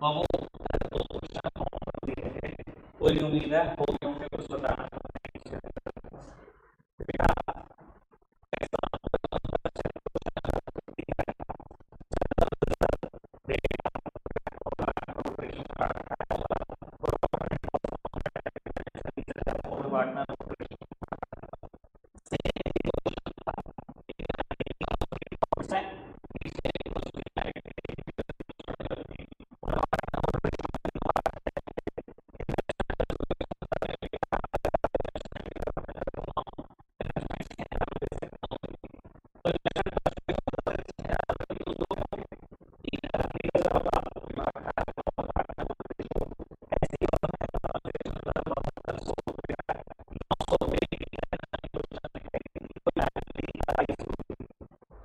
बाबू कोई उम्मीद है हो मुझे कुछ बताना।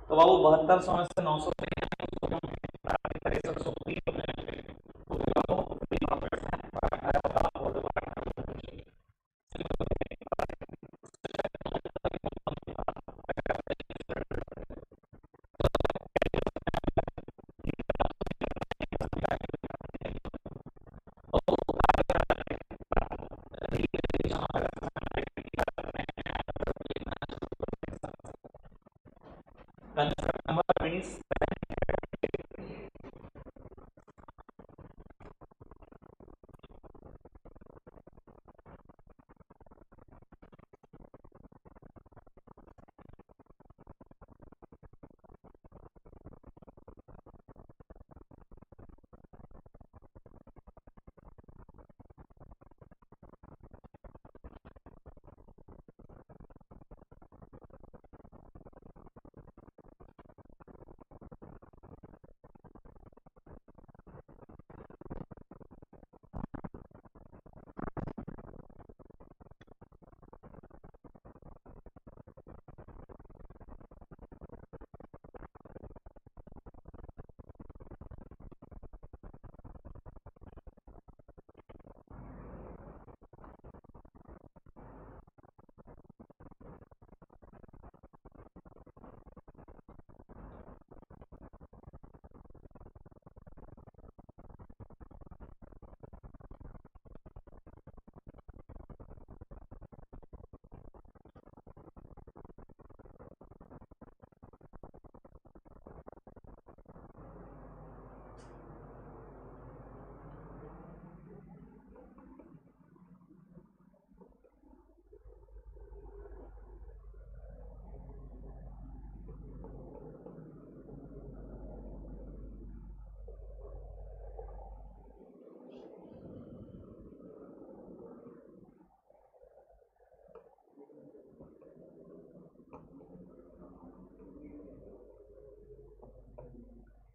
तो बाबू 72 समय से 900 कंस्ट्रक्ट नंबर मीन्स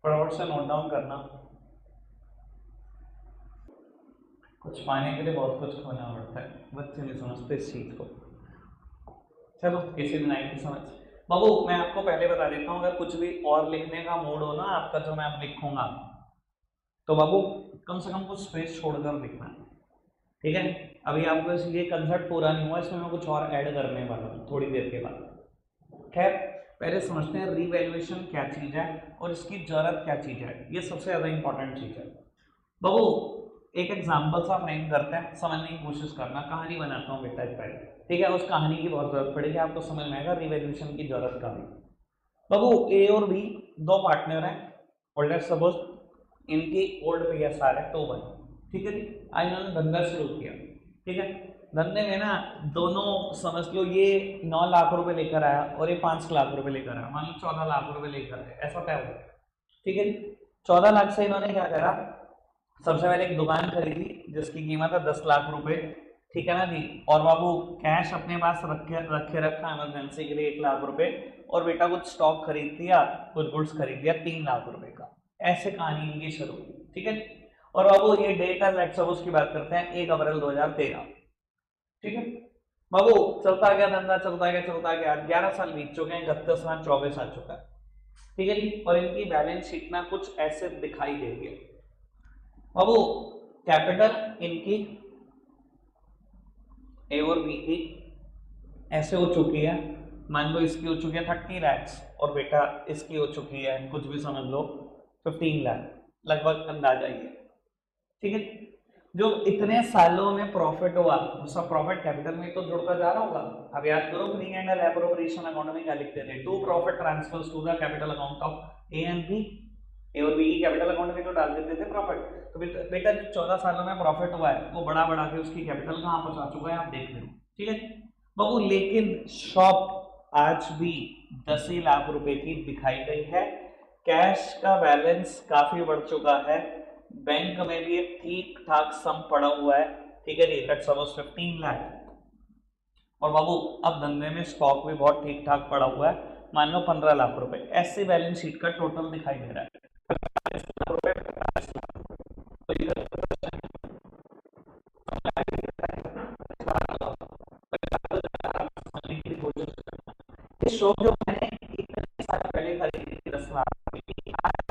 फटाफट से नोट डाउन करना। कुछ पाने के लिए बहुत कुछ खोना पड़ता है, बच्चे नहीं समझते इस चीज को। चलो किसी दिन आएगी समझ। बाबू मैं आपको पहले बता देता हूँ, अगर कुछ भी और लिखने का मूड हो ना आपका जो मैं अब लिखूंगा, तो बाबू कम से कम कुछ स्पेस छोड़कर लिखना, ठीक है। अभी आपको ये कंसेप्ट पूरा नहीं हुआ, इसमें मैं कुछ और ऐड करने वाला हूँ थोड़ी देर के बाद। खैर पहले समझते हैं रिवैल्यूएशन क्या चीज है और इसकी जरूरत क्या चीज है, ये सबसे ज्यादा इंपॉर्टेंट चीज है। बाबू एक एग्जाम्पल सा फ्रेम करते हैं, समझने की कोशिश करना। कहानी बनाता हूँ बेटा एक पहले, ठीक है। उस कहानी की बहुत जरूरत पड़ेगी, आपको समझ में आएगा रिवैल्यूएशन की जरूरत का भी। बाबू ए और बी दो पार्टनर हैं, और लेट्स सपोज इनकी ओल्ड पीएसआर है 2 1, ठीक है जी। आज इन्होंने धंधा शुरू किया, ठीक है। धंधे में ना दोनों समझ लो, ये 9 लाख रुपए लेकर आया और ये 5 लाख रुपए लेकर आया, मान लो 14 लाख रुपए लेकर आया, ऐसा तय हो गया, ठीक है जी। 14 लाख से इन्होंने क्या करा, सबसे पहले एक दुकान खरीदी जिसकी कीमत है 10 लाख रुपए, ठीक है ना जी। और बाबू कैश अपने पास रखे रखा इमरजेंसी के लिए 1 लाख रुपए, और बेटा कुछ स्टॉक खरीद दिया, कुछ गुड्स खरीद दिया 3 लाख रुपए का। ऐसे कहानी इनकी शुरू हुई, ठीक है। और बाबू ये डेट है लेट्स सपोज की बात करते हैं 1 अप्रैल 2013, ठीक है। बाबू चलता गया धंधा, चलता गया 11 साल बीत चुके हैं, 31 मार्च 24 आ चुका है, ठीक है जी। और इनकी बैलेंस शीट ना कुछ ऐसे दिखाई देगी। बाबू कैपिटल इनकी ए और बी की ऐसे हो चुकी है, मान लो इसकी हो चुकी है 30 लैक्स, और बेटा इसकी हो चुकी है कुछ भी समझ लो 15 लाख, लगभग अंदाजा ही है, ठीक है। जो इतने सालों में प्रॉफिट हुआ, उसका प्रॉफिट कैपिटल में तो जुड़ता जा रहा होगा। अब याद करो फ्री एंड एप्रोप्रिएशन अकाउंट में क्या लिखते थे, to profit transfers to the capital account of A and B. A और बी की कैपिटल अकाउंट में तो डाल देते थे प्रॉफिट। तो बेटा जो 14 सालों में प्रॉफिट हुआ है वो बड़ा बड़ा के उसकी कैपिटल कहाँ पहुंचा चुका है आप देख रहे हो। ठीक है बाबू, लेकिन शॉप आज भी 10 ही लाख रुपए की दिखाई गई है। कैश का बैलेंस काफी बढ़ चुका है, बैंक में भी एक ठीक ठाक सम पड़ा हुआ है। ठीक है जी, दैट्स सपोज 15 लाख। और बाबू अब धंधे में स्टॉक भी बहुत ठीक ठाक पड़ा हुआ है, मान लो 15 लाख रुपए। ऐसे बैलेंस शीट का टोटल दिखाई दे रहा है। शॉप जो मैंने इतने साल पहले खरीदी थी 10 लाख की, आज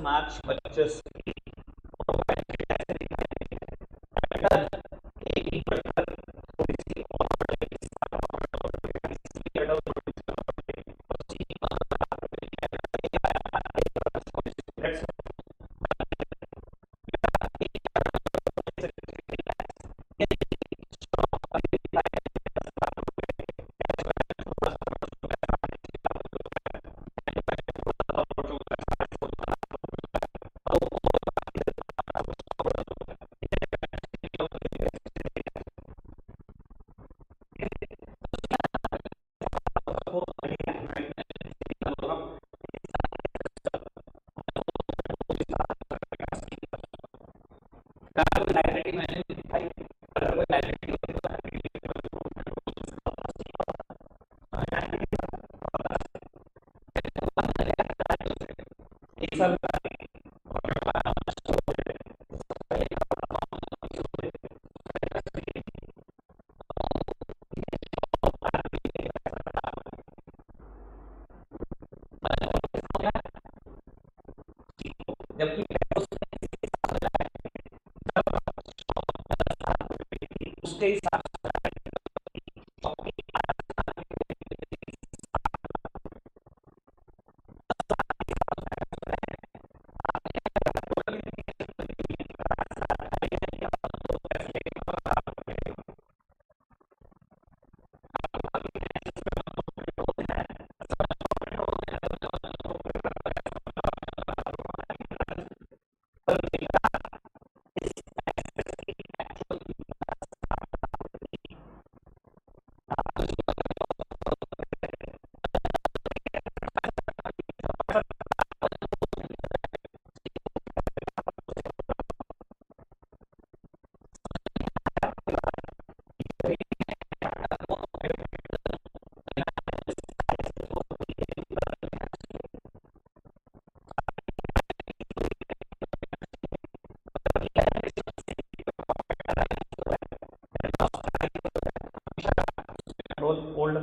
मार्च 25 एक साल जबकि उसके हिसाब रोल ओल्ड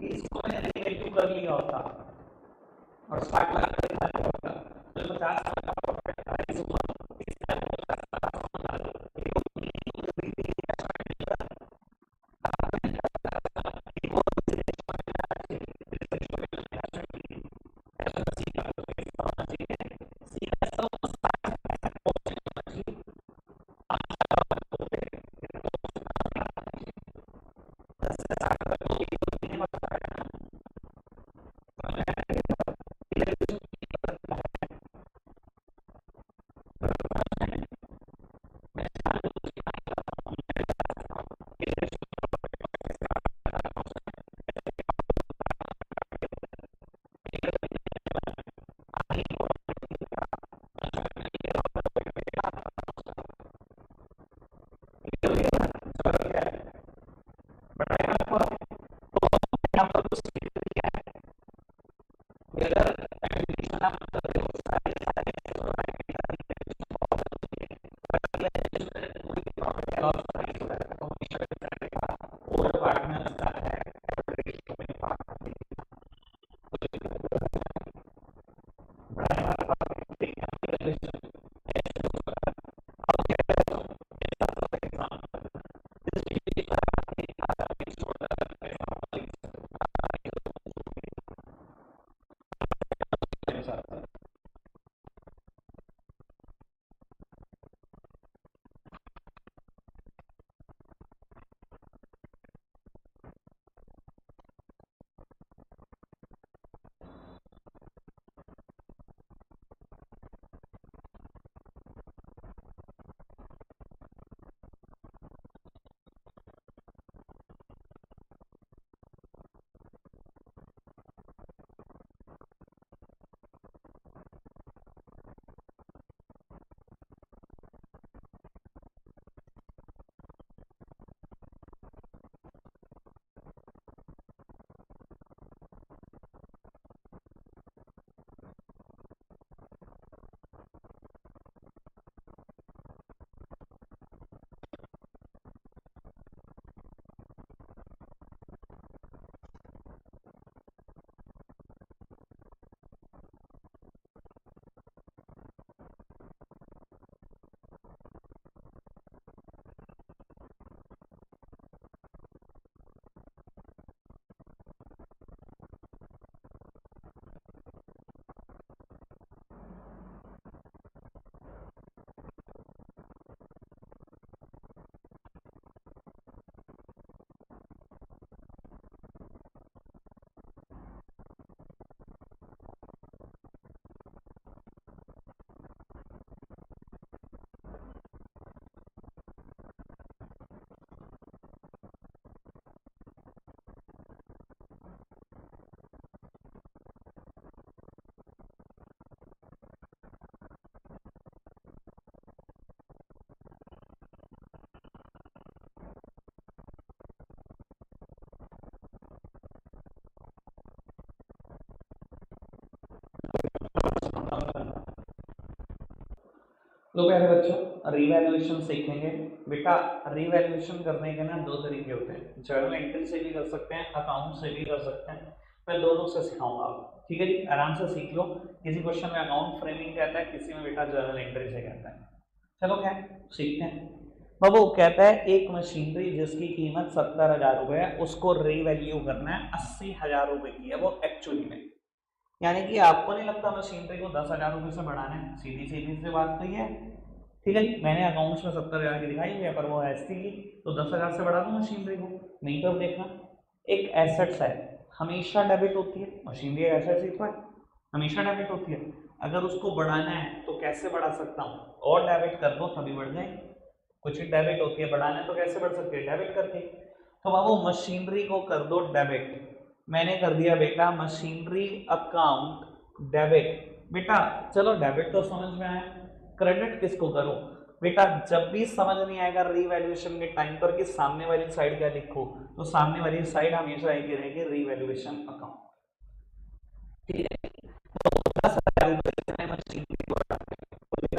इसको मैंने नेगेटिव कर लिया होता और 60 लाख का दिखाया होता तो 50 लाख का प्रॉफिट था इस ऊपर। लो प्यारे बच्चों, रिवैल्यूएशन सीखेंगे। बेटा रिवैल्यूएशन करने के ना दो तरीके होते हैं, जर्नल एंट्री से भी कर सकते हैं, अकाउंट से भी कर सकते हैं। मैं दोनों से सिखाऊंगा आपको, ठीक है जी, आराम से सीख लो। किसी क्वेश्चन में अकाउंट फ्रेमिंग कहता है, किसी में बेटा जर्नल एंट्री से कहता है। चलो क्या सीखते हैं। बाबू कहता है एक मशीनरी जिसकी कीमत 70,000 रुपए है, उसको रीवैल्यू करना है 80,000 रुपए की है वो एक्चुअली में। यानी कि आपको नहीं लगता मशीनरी को 10,000 रुपए से बढ़ाना है, सीधी सीधी से बात तो ये है। ठीक है जी, मैंने अकाउंट्स में 70,000 की दिखाई हुई है, पर वो एसटी की, तो 10,000 से बढ़ा दूं मशीनरी को। नहीं तो अब देखना, एक एसेट्स है, हमेशा डेबिट होती है मशीनरी, एसेट्स ही तो है, हमेशा डेबिट होती है। अगर उसको बढ़ाना है तो कैसे बढ़ा सकता हूँ, और डेबिट कर दो तभी बढ़ जाएगी। कुछ ही डेबिट होती है, बढ़ाना है तो कैसे बढ़ सकती है, डेबिट करके। तो बाबू मशीनरी को कर दो डेबिट। मैंने कर दिया बेटा मशीनरी अकाउंट डेबिट। बेटा चलो डेबिट तो समझ में आया, क्रेडिट किसको करो। बेटा जब भी समझ नहीं आएगा रीवैल्यूएशन के टाइम पर कि सामने वाली साइड क्या लिखो, तो सामने वाली साइड हमेशा एक ही रहेगी, रीवैल्यूएशन अकाउंट। ठीक है, तो 10,000 रुपए से मशीनरी को मुझे,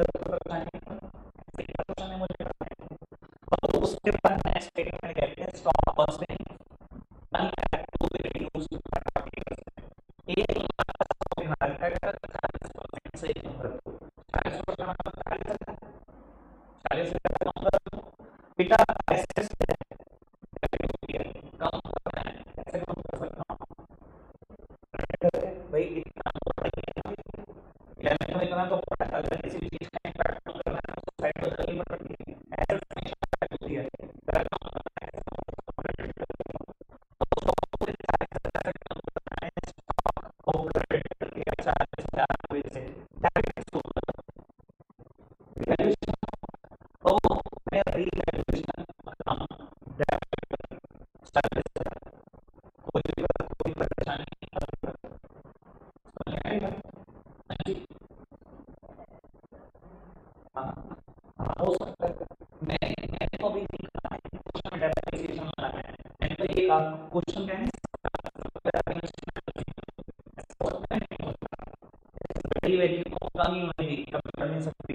और उसके बाद नेक्स्ट स्टेटमेंट कहते हैं स्टॉक कॉस्टिंग से बेटा एसेट्स कम करना है, कैसे कम कर सकता हूँ भाई, इतना तो इतना तो पता है, अगर किसी भी चीज का इम्पैक्ट कम करना है तो साइड बदलनी पड़ती है, एसेट्स हमेशा होती है। हो सकता है मैंने तो अभी क्वेश्चन में डेफिनेशन लगाना है, मैंने तो ये कहा क्वेश्चन क्या है, वैल्यू तो कम ही होगी, कभी बढ़ नहीं सकती।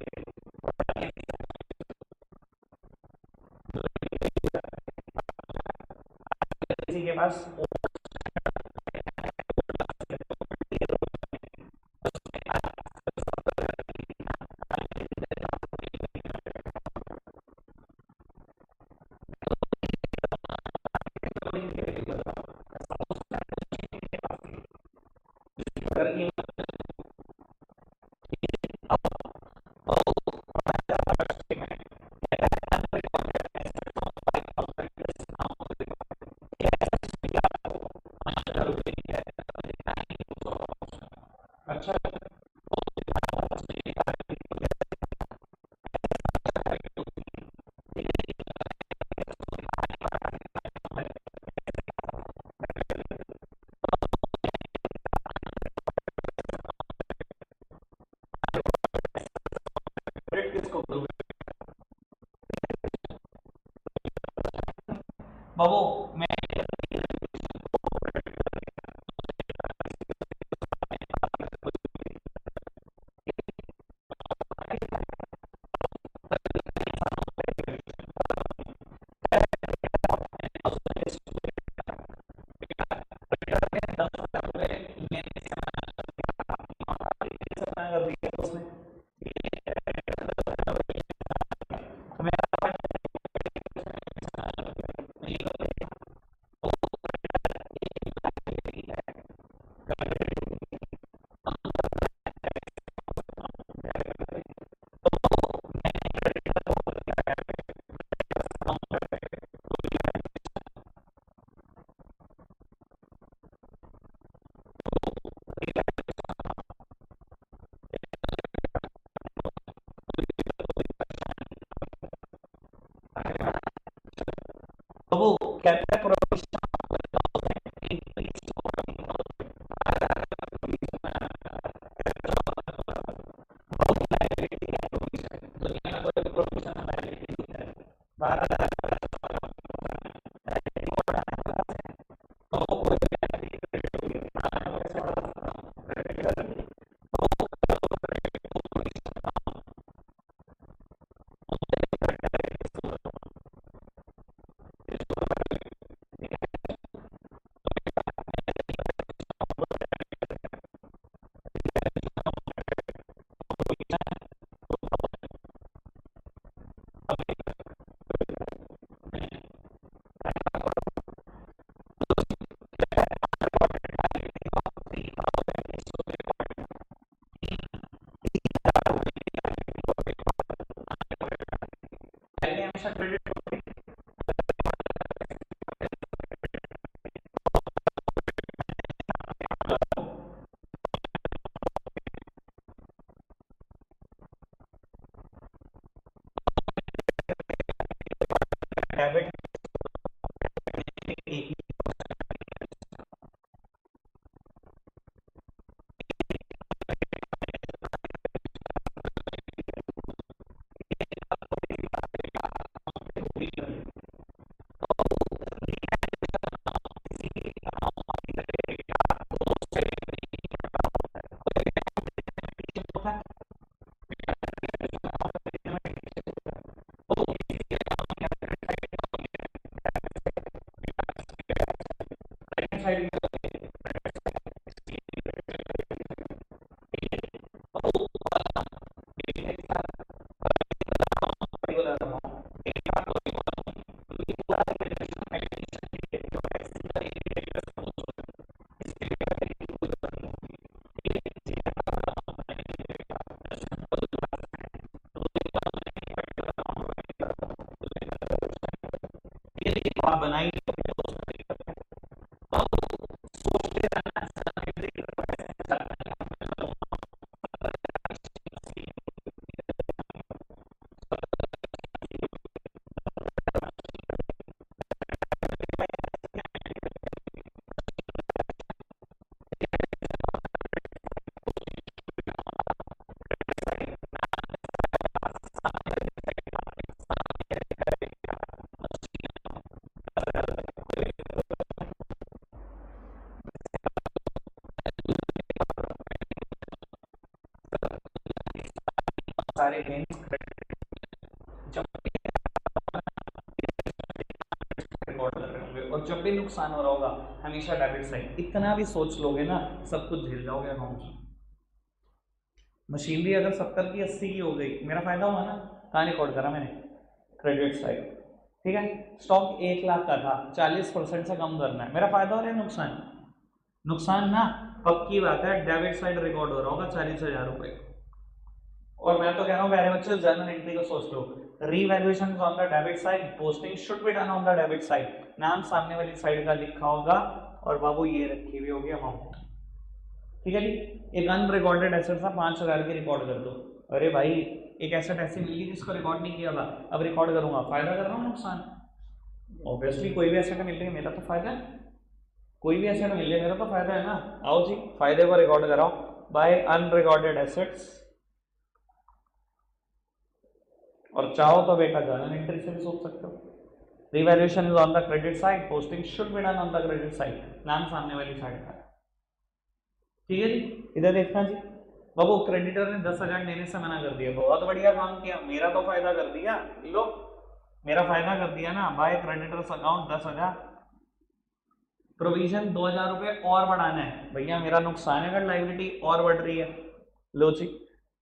किसी के पास अच्छा किसको बाबू मैं कर दिया उसने, तो वो कहता है प्रोविजन हमेशा क्रेडिट डेबिट साइड बनाई सारे गेन्स जब रिकॉर्ड कर रहे होंगे और जब भी नुकसान हो रहा होगा हमेशा डेबिट साइड। इतना भी सोच लोगे ना सब कुछ झेल जाओगे अकाउंट। मशीनरी अगर 70 की 80 की हो गई मेरा फायदा हुआ ना, कहाँ रिकॉर्ड करा मैंने, क्रेडिट साइड। ठीक है, स्टॉक 1 लाख का था, 40% से कम करना है, मेरा फायदा हो रहा है नुकसान? नुकसान ना, पक्की बात है डेबिट साइड रिकॉर्ड हो रहा होगा 40,000 रुपए। और मैं तो कह रहा हूँ प्यारे बच्चों जर्नल एंट्री को सोच लो, revaluation on the debit side, posting should be done on the debit side, नाम सामने वाली साइड का लिखा होगा और बाबू ये रखी हुई होगी अमाउंट। ठीक है जी, एक अनरिकॉर्डेड एसेट था 5,000 की, रिकॉर्ड कर दो। अरे भाई एक एसेट ऐसी मिल गई जिसको रिकॉर्ड नहीं किया था, अब रिकॉर्ड करूंगा, फायदा कर रहा हूँ नुकसान? ऑब्वियसली कोई भी एसेट मिल रही है मेरा तो फायदा है, कोई भी एसेट मिल रही है मेरा तो फायदा है ना। आओ जी फायदे को रिकॉर्ड कराओ बाय अनरिकॉर्डेड एसेट्स, और चाहो तो बेटा जर्नल एंट्री से भी सोच सकते हो। Revaluation is on the credit side, posting should be done on the credit side, नाम सामने वाली साइड का। ठीक है जी, इधर देखना जी, बाबू क्रेडिटर ने 10,000 देने से मना कर दिया, बहुत बढ़िया काम किया, मेरा तो फायदा कर दिया, लो मेरा फायदा कर दिया ना, बाय क्रेडिटर्स अकाउंट 10,000, प्रोविजन 2,000 रुपये और बढ़ाना है, भैया मेरा नुकसान है अगर लाइबिलिटी और बढ़ रही है। लो जी,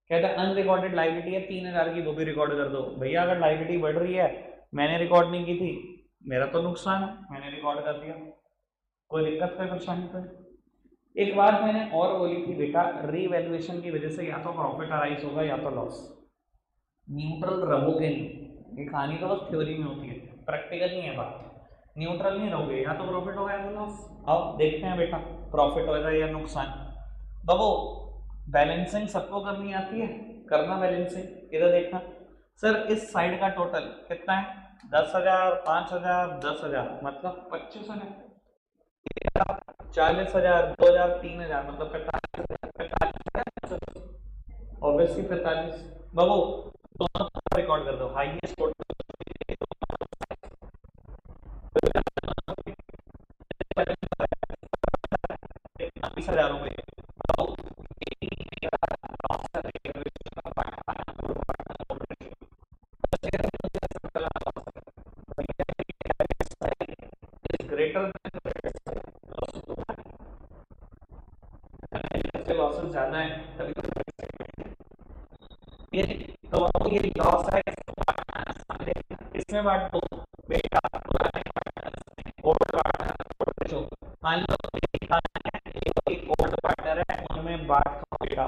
कहते हैं अनरिकॉर्डेड लाइबिलिटी है 3,000 की, वो भी रिकॉर्ड कर दो। भैया अगर लाइबिलिटी बढ़ रही है, मैंने रिकॉर्ड नहीं की थी, मेरा तो नुकसान है, मैंने रिकॉर्ड कर दिया, कोई दिक्कत कोई परेशानी तो नहीं। एक बात मैंने और बोली थी बेटा, रीवैल्यूएशन की वजह से या तो प्रॉफिट अराइज होगा या तो लॉस, न्यूट्रल रहोगे नहीं। ये कहानी तो बस थ्योरी में होती है, प्रैक्टिकल नहीं है बात, न्यूट्रल नहीं रहोगे, या तो प्रॉफिट होगा या तो लॉस। अब देखते हैं बेटा प्रॉफिट होगा या नुकसान। बाबू बैलेंसिंग सबको करनी आती है, करना बैलेंसिंग, इधर देखना सर इस साइड का टोटल कितना है, 10,000, 5,000, 10,000 मतलब 25,000, 40,000, 2,000, 3,000 मतलब 45,000, ऑब्वियसली 45। बाबू दोनों रिकॉर्ड कर दो, हाईएस्ट टोटल 20,000 रुपए। ग्रेटर लॉसेस ज्यादा है तभी तो ये, तो ये लॉस है इसमें बांट दो बेटा, मान लो ओल्ड पार्टनर है उनमें बांट दो बेटा,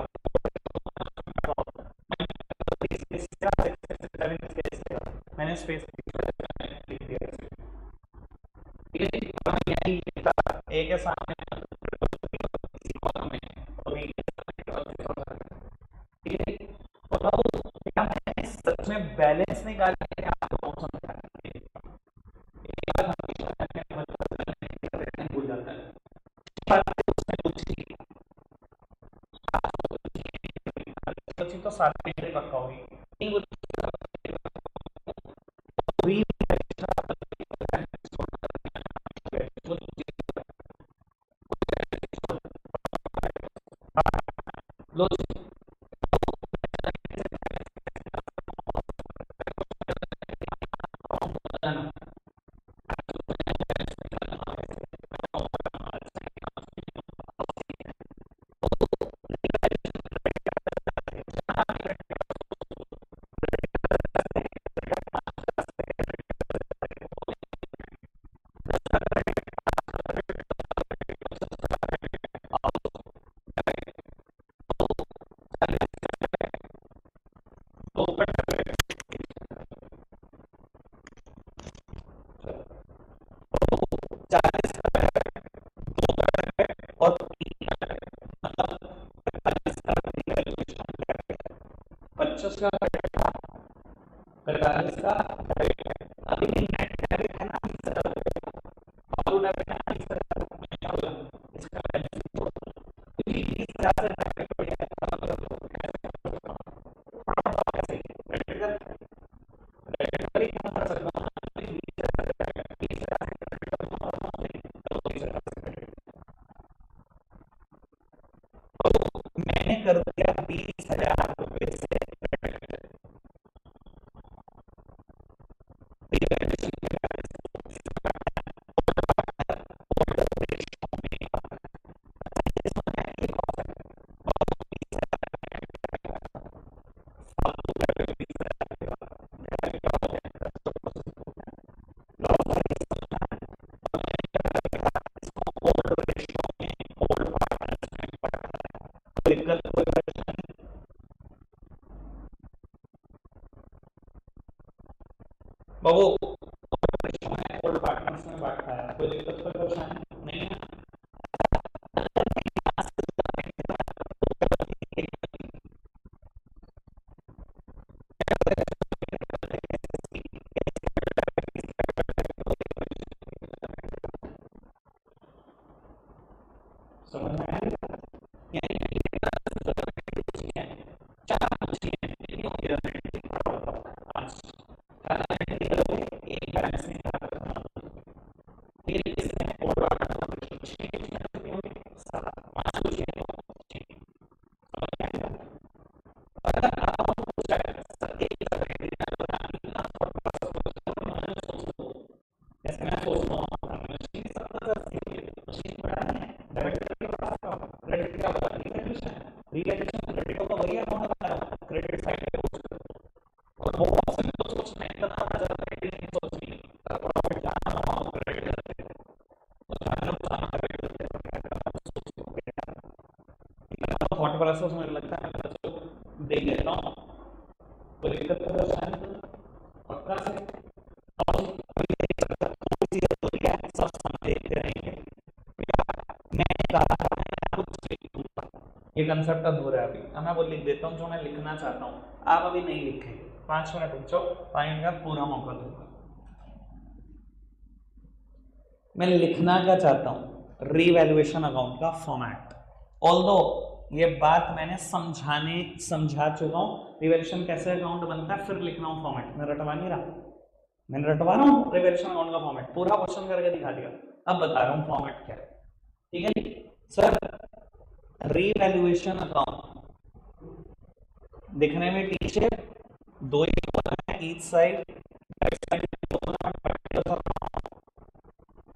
मैंने मैंने स्पेस लिख दिया। यही ए के सामने सच में बैलेंस निकाल के आपको भूल जाता है। तो सारे पक्का होगी लो और 25 का 45 का अभी मैंने कर दिया 20,000 रुपए से बाबू ओल्ड पार्टनर्स में बांटता है, कोई दिक्कत कोई परेशानी नहीं है। समझ में आया? थॉट प्रोसेस मुझे लगता है देख लेता हूँ, कोई दिक्कत तो पक्का से सब देखते रहेंगे। ये कंसेप्ट अधूरा है अभी, मैं वो लिख देता हूँ जो मैं लिखना चाहता हूँ, आप अभी नहीं लिखेंगे, 5 मिनट रुक जाओ, पॉइंट का पूरा मौका दूंगा। मैं लिखना क्या चाहता हूँ, रीवैल्यूएशन अकाउंट का फॉर्मेट। ऑल्दो ये बात मैंने समझा चुका हूँ, रिवैल्यूएशन कैसे अकाउंट बनता है, फिर लिख रहा हूँ फॉर्मेट। मैं रटवा नहीं रहा, मैंने रटवा रहा हूँ रिवैल्यूएशन अकाउंट का फॉर्मेट, पूरा क्वेश्चन करके दिखा दिया, अब बता रहा हूँ फॉर्मेट क्या है। ठीक है सर, रीवैल्यूएशन अकाउंट दिखने में टीचर 2 ही कॉलम है ईच साइड,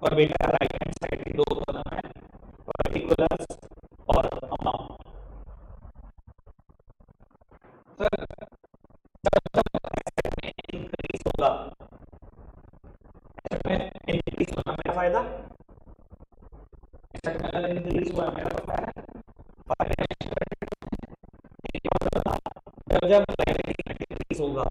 और बेटा राइट हैंड साइड की 2 कॉलम है, पर्टिकुलर्स और अमाउंट। सर इंक्रीज होगा, इंक्रीज होगा मेरा फायदा, इंक्रीज हुआ मेरा फायदा, जब इंक्रीज होगा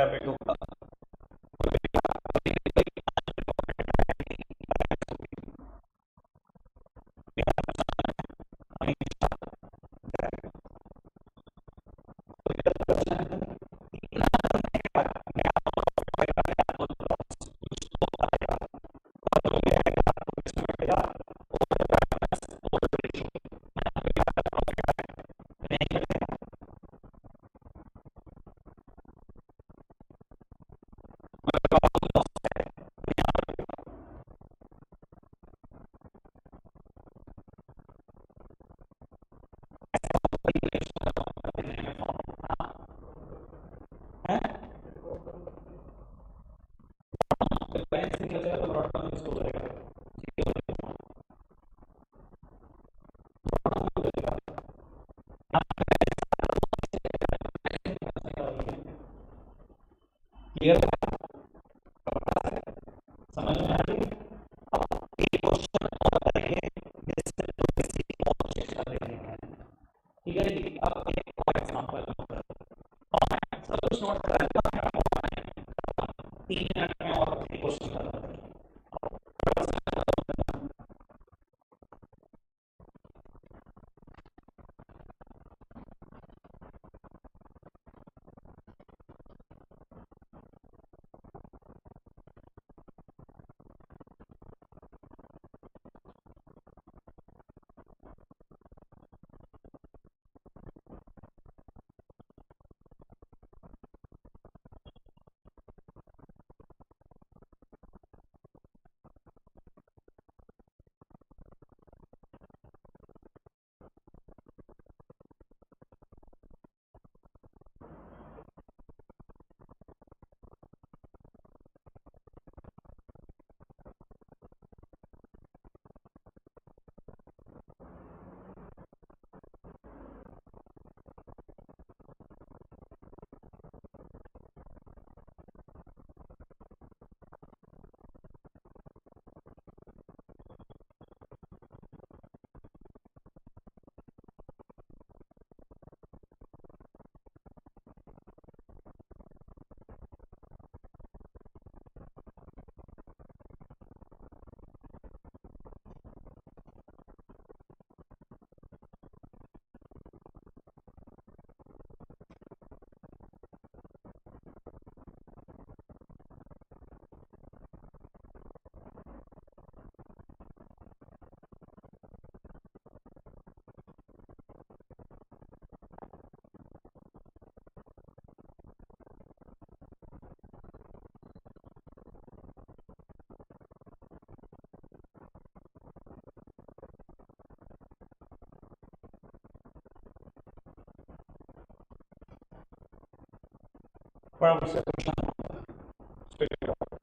डेबिट होगा। क्लियर समझ में आ रही है? एक क्वेश्चन और करेंगे जिससे शिक्षा देने का है। ठीक है जी, अब एक और एग्जांपल सब कुछ नोट कर 3 मिनट में और एक क्वेश्चन कर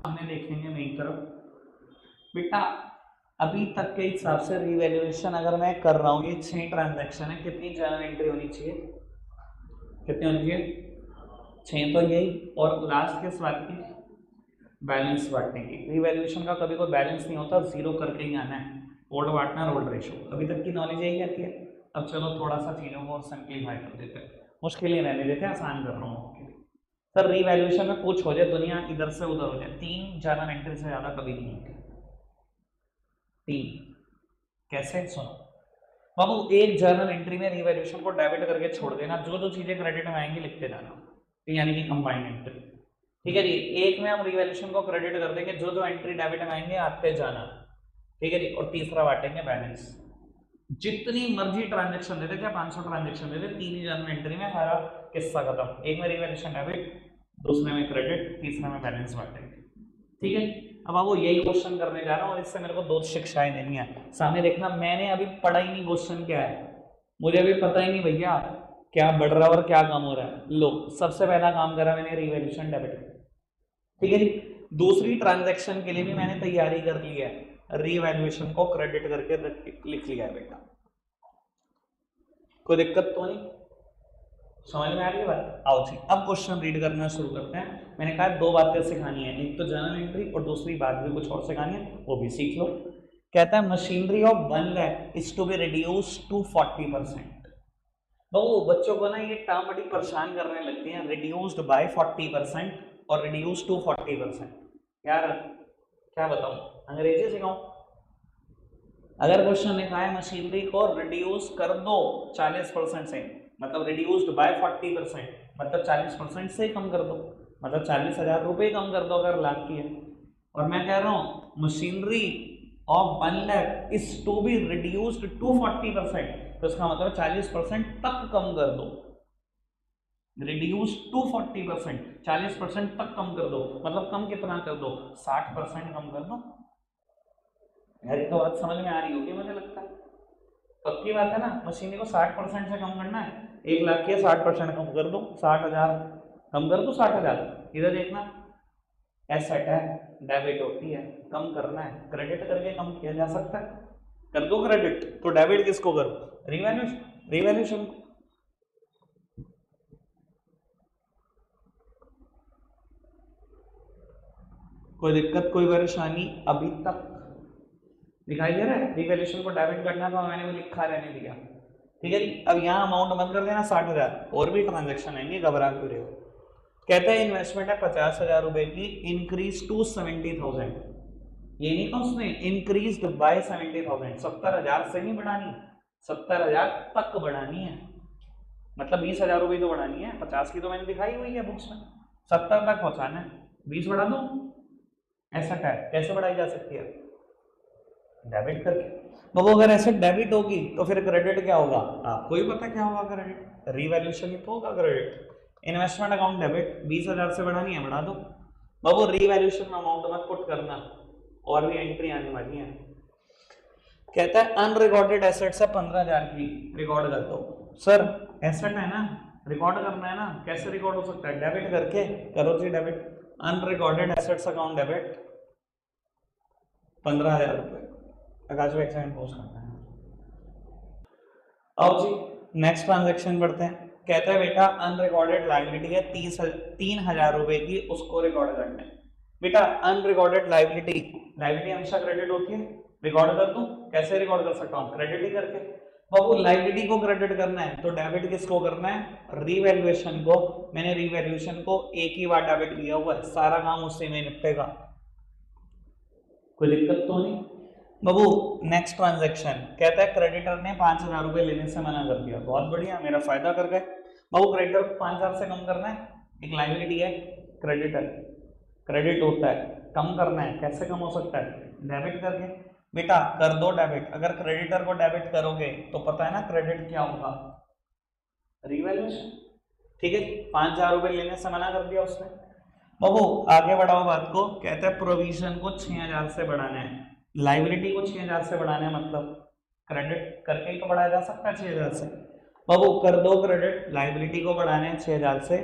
हमने देखेंगे मेरी तरफ बेटा। अभी तक के हिसाब से रिवैल्यूएशन अगर मैं कर रहा हूँ, ये 6 ट्रांजैक्शन है, कितनी जर्नल एंट्री होनी चाहिए? कितनी होनी चाहिए? 6 तो यही, और लास्ट किस बात की? बैलेंस बांटने की। रिवैल्यूएशन का कभी कोई बैलेंस नहीं होता, जीरो करके ही आना है। ओल्ड पार्टनर ओल्ड रेशो, अभी तक की नॉलेज यही कहती है। अब चलो थोड़ा सा चीज़ों को सिंप्लीफाई कर देते हैं, मुश्किल ही रहने देते हैं, आसान कर रहा हूँ। सर रिवैल्यूएशन में कुछ हो जाए, दुनिया इधर से उधर हो जाए, 3 जर्नल एंट्री से ज़्यादा कभी नहीं होती। 3 कैसे? सुनो बाबू, एक जर्नल एंट्री में रिवैल्यूएशन को डेबिट करके छोड़ देना, जो जो चीज़ें क्रेडिट में आएंगी लिखते जाना, यानी कि कंबाइंड एंट्री। ठीक है जी, एक में हम रिवैल्यूएशन को क्रेडिट कर देंगे, जो जो एंट्री डेबिट में आएंगे आते जाना। ठीक है जी, और तीसरा बांटेंगे बैलेंस। जितनी मर्जी ट्रांजैक्शन दे दे, क्या 500 ट्रांजैक्शन दे दे, 3 ही जर्नल एंट्री में सारा किस्सा खत्म। एक में रिवैल्यूएशन डेबिट, दूसरे में क्रेडिट, तीसरे में बैलेंस बांटेंगे। ठीक है, अब आपको यही क्वेश्चन करने जा रहा हूँ और इससे मेरे को 2 शिक्षाएं देनी है। सामने देखना, मैंने अभी पढ़ा ही नहीं क्वेश्चन क्या है, मुझे अभी पता ही नहीं भैया क्या बढ़ रहा है और क्या कम हो रहा है। लो, सबसे पहला काम करा मैंने, रिवैल्यूएशन डेबिट। ठीक है जी, दूसरी ट्रांजैक्शन के लिए भी मैंने तैयारी कर ली है, रिवैल्यूएशन को क्रेडिट करके लिख लिया है बेटा। कोई दिक्कत तो नहीं? समझ में आ रही है बात? आओ जी, अब क्वेश्चन रीड करना शुरू करते हैं। मैंने कहा 2 बातें सिखानी है, एक तो जर्नल एंट्री और दूसरी बात भी कुछ और सिखानी है, वो भी सीख लो। कहता है machinery of 1 lakh is to be reduce to 40%। वो बच्चों को ना ये टर्म बड़ी परेशान करने लगती है, रिड्यूस्ड बाय 40% और रिड्यूस टू 40%। यार क्या बताऊं, अंग्रेजी सिखाऊं? अगर क्वेश्चन लिखा है मशीनरी को रिड्यूस कर दो 40% से, मतलब रिड्यूस्ड बाय 40%, मतलब 40% से कम कर दो, मतलब 40,000 रुपये कम कर दो अगर लाख की है। और मैं कह रहा हूं machinery of 1 lakh is to be reduced to 40%, तो इसका मतलब 40% तक कम कर दो। रिड्यूस टू 40%, 40% तक कम कर दो, मतलब कम कितना कर दो? 60% कम कर दो। यार ये तो बात समझ में आ रही होगी मुझे लगता है, पक्की बात है ना। मशीनरी को 60% से कम करना है, 1 लाख की 60% कम कर दो, 60,000 कम कर दो, 60,000। इधर देखना, एसेट है, डेबिट होती है, कम करना है, क्रेडिट करके कम किया जा सकता है। कर दो क्रेडिट, तो डेबिट किसको करो? Revaluation, revaluation. कोई दिक्कत, कोई परेशानी अभी तक दिखाई दे रहा है? रिवैल्यूएशन को डेबिट करना था, मैंने वो लिखा रहने दिया। ठीक है जी, अब यहाँ अमाउंट बंद कर देना 60,000, और भी ट्रांजेक्शन आएंगे, घबरा क्यों रहे हो। कहते हैं इन्वेस्टमेंट है 50,000 रुपए की, इंक्रीज टू 70,000। ये नहीं कहा उसने इंक्रीज बाय 70,000, 70,000 से नहीं बढ़ानी, 70,000 तक बढ़ानी है, मतलब 20,000 रुपये तो बढ़ानी है, 50 की तो मैंने दिखाई हुई है बुक्स में, 70 तक पहुंचाना है, 20 बढ़ा दो। ऐसा क्या है, कैसे बढ़ाई जा सकती है? डेबिट करके। तो वो अगर एसेट डेबिट होगी तो फिर क्रेडिट क्या होगा? आपको ही पता क्या होगा क्रेडिट, रिवैल्यूएशन ही तो होगा क्रेडिट। इन्वेस्टमेंट अकाउंट डेबिट 20,000 से बढ़ानी है, बढ़ा दो बाबू। रिवैल्यूएशन अमाउंट मत पुट करना, और भी एंट्री आने वाली है। कहता है अनरिकॉर्डेड एसेट्स है 15,000 की, रिकॉर्ड कर दो। सर एसेट है ना, रिकॉर्ड करना है ना, कैसे रिकॉर्ड हो सकता है? डेबिट करके करो जी, debit. Unrecorded assets account debit 15,000 रुपये, आकाश को एक्साइड पोस्ट करना है। आओ जी नेक्स्ट ट्रांजेक्शन बढ़ते हैं। कहता है बेटा अनरिकॉर्डेड लायबिलिटी है 3,000 रुपए की, उसको रिकॉर्ड करना है। बेटा अनरिकॉर्डेड लायबिलिटी, लायबिलिटी हमेशा क्रेडिट होती है, रिकॉर्ड कर दूं, कैसे रिकॉर्ड कर सकता हूँ? क्रेडिट ही करके। बाबू लायबिलिटी को क्रेडिट करना है तो डेबिट किसको करना है? रिवैल्यूएशन को। मैंने रिवैल्यूएशन को एक ही बार डेबिट किया हुआ है, सारा काम उससे में निपटेगा, कोई दिक्कत तो नहीं। बाबू नेक्स्ट ट्रांजैक्शन कहता है क्रेडिटर ने 5,000 रुपए लेने से मना कर दिया, बहुत बढ़िया, मेरा फायदा कर गए। बाबू क्रेडिटर को 5,000 से कम करना है, एक लायबिलिटी है, क्रेडिटर क्रेडिट होता है, कम करना है, कैसे कम हो सकता है? डेबिट करके। बेटा कर दो डेबिट, अगर क्रेडिटर को डेबिट करोगे तो पता है ना क्रेडिट क्या होगा? रिवैल्यूएशन। ठीक है, 5,000 रुपए लेने से मना कर दिया उसने। बाबू आगे बढ़ाओ बात को, कहता है प्रोविजन को 6,000 से बढ़ाना है, लाइबिलिटी को 6,000 से बढ़ाना है, मतलब क्रेडिट करके ही तो बढ़ाया जा सकता है 6,000 से। बाबू कर दो क्रेडिट, लाइबिलिटी को बढ़ाना है 6,000 से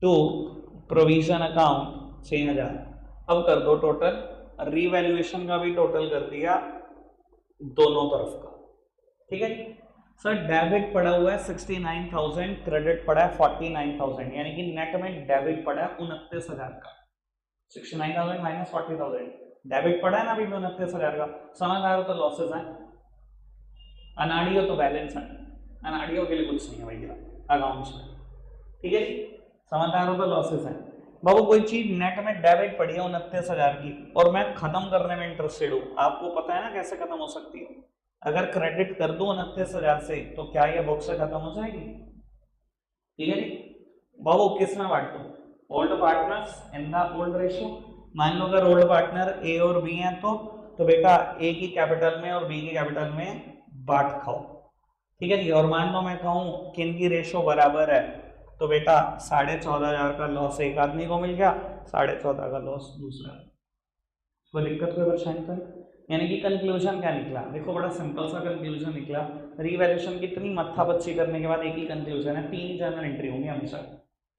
टू प्रोविजन अकाउंट 6,000। अब कर दो टोटल, रिवैल्यूएशन का भी टोटल कर दिया दोनों तरफ का। ठीक है सर, डेबिट पड़ा हुआ है 69,000, क्रेडिट पड़ा है 49,000, यानी कि नेट में डेबिट पड़ा है 29,000 का। 69,000 माइनस 40,000, डेबिट पड़ा है ना अभी 29,000 का। समझ आ रहा तो लॉसेस हैं, अनाड़ियों तो बैलेंस है, अनाड़ियों के लिए कुछ नहीं है भैया अकाउंट्स में। ठीक है जी, समझ आ रहा तो लॉसेस हैं। बाबू कोई चीज नेट में डेबिट पड़ी है 29,000 की और मैं खत्म करने में इंटरेस्टेड हूँ, आपको पता है ना कैसे खत्म हो सकती है? अगर क्रेडिट कर दूं 29,000 से तो क्या ये बुक से खत्म हो जाएगी? ठीक है जी। बाबू किस में बांट दो? Old partners in the old ratio. मान लो अगर ओल्ड पार्टनर ए और बी हैं तो बेटा ए की कैपिटल में और बी की कैपिटल में बांट खाओ। ठीक है जी, और मान लो मैं कहूँ किन की रेशो बराबर है, तो बेटा 14,500 का लॉस एक आदमी को मिल गया, 14,500 का लॉस दूसरा। कोई दिक्कत, कोई परेशानी तो नहीं? यानी कि कंक्लूजन क्या निकला? देखो बड़ा सिंपल सा कंक्लूजन निकला। रिवैल्यूएशन की इतनी मत्थापच्ची करने के बाद एक ही कंक्लूजन है, 3 जर्नल एंट्री होंगी हमेशा।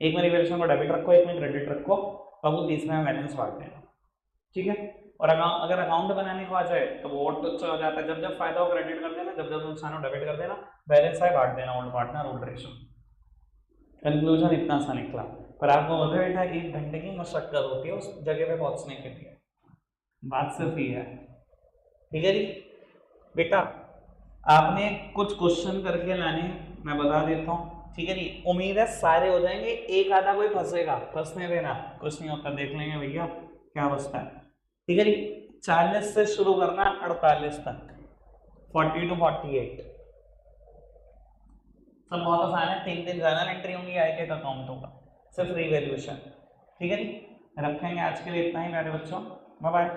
एक में रिवैल्यूएशन को डेबिट रखो, एक में क्रेडिट रखो, बाबू तीसरे में बैलेंस बांट देना। ठीक है, और अगर अकाउंट बनाने को आ जाए तो वो और तो अच्छा हो जाता है, जब जब फायदा हो क्रेडिट कर देना, जब जब नुकसान हो डेबिट कर देना, बैलेंस आए बांट देना, old partner old ratio. Conclusion इतना सा निकला। पर आपको पता है बेटा 1 घंटे की मशक्कत होती है उस जगह पे पहुंचने के लिए, बात सिर्फ ये है। ठीक है जी बेटा, आपने कुछ क्वेश्चन करके लाने हैं, मैं बता देता हूँ, ठीक है जी। उम्मीद है सारे हो जाएंगे, एक आधा कोई फंसेगा, फंसने देना, कुछ नहीं होता, देख लेंगे भैया क्या बचता है, ठीक है जी। 40 से शुरू करना 48 तक, 40 to 48, सब बहुत आसान है। 3 जर्नल एंट्री होंगी, एक अकाउंट होगा, सिर्फ रिवैल्यूएशन, ठीक है जी। रखेंगे आज के लिए इतना ही मेरे बच्चों, बाय बाय।